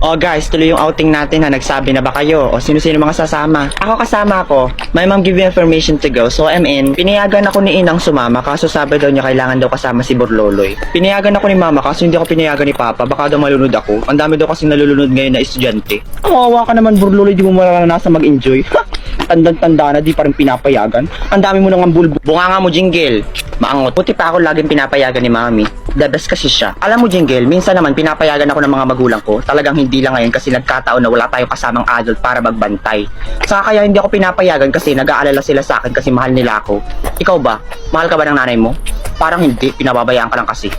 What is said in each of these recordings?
Oh guys, tuloy yung outing natin ha. Nagsabi na ba kayo? O sino-sino mga sasama? Ako kasama ako. My mom give me information to go. So I'm in. Pinayagan ako ni Inang sumama kaso sabi daw niya kailangan daw kasama si Borloloy. Pinayagan ako ni Mama kaso hindi ako pinayagan ni Papa. Baka daw malunod ako. Ang dami daw kasi nalulunod ngayon na estudyante. Kawawa ka naman Borloloy, di mo maranasan mag-enjoy. Tandang-tanda na di pa rin pinapayagan. Ang dami mo nang bulbo. Bunga nga mo Jingle. Maangot. Puti pa ako laging pinapayagan ni Mami. The best kasi siya. Alam mo Jingle, minsan naman pinapayagan ako ng mga magulang ko. Talagang hindi lang ngayon kasi nagkataon na wala tayong kasamang adult para magbantay. Saka kaya hindi ako pinapayagan kasi nag-aalala sila sa akin kasi mahal nila ako. Ikaw ba? Mahal ka ba ng nanay mo? Parang hindi, pinababayaan ka lang kasi.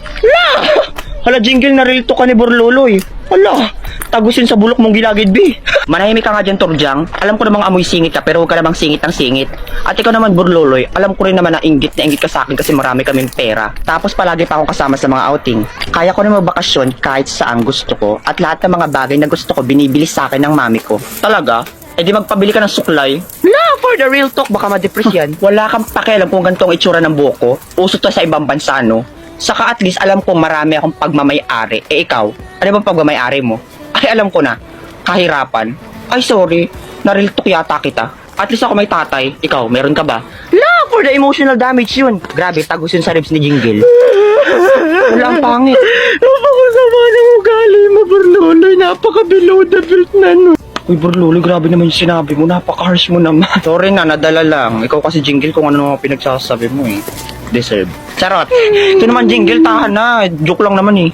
Hala Jingle, narilito ka ni Borloloy. Hala, tagusin sa bulok mong gilagid, B. Manahimik ka nga dyan, Torjang. Alam ko namang amoy singit ka, pero huwag ka namang singit ng singit. At ikaw naman, Borloloy, alam ko rin naman na inggit ka sa akin kasi marami kaming pera. Tapos palagi pa akong kasama sa mga outing. Kaya ko na magbakasyon kahit saan gusto ko. At lahat ng mga bagay na gusto ko, binibili sa akin ng mami ko. Talaga? Eh di magpabili ka ng suklay? La, for the real talk, baka ma-depress yan. Wala kang pakialam kung ganitong itsura ng buhok ko. Uso to sa ibang bansa, no? Saka at least alam ko marami akong pagmamay-ari. Eh ikaw, ano bang pagmamay-ari mo? Ay alam ko na, kahirapan. Ay sorry, nariltok yata kita. At least ako may tatay. Ikaw, meron ka ba? La, for the emotional damage yun. Grabe, tagos yun sa ribs ni Jingle. Wala ang pangit. Napakasama ng ugali mo, Borloloy. Napaka-below the belt na no. Uy, Borloloy, grabe naman yung sinabi mo. Napaka-harsh mo naman. Sorry na, nadala lang. Ikaw kasi Jingle kung ano pinagsasabi mo eh. Deserve. Charot. Ito naman Jingle, tahan na. Joke lang naman eh.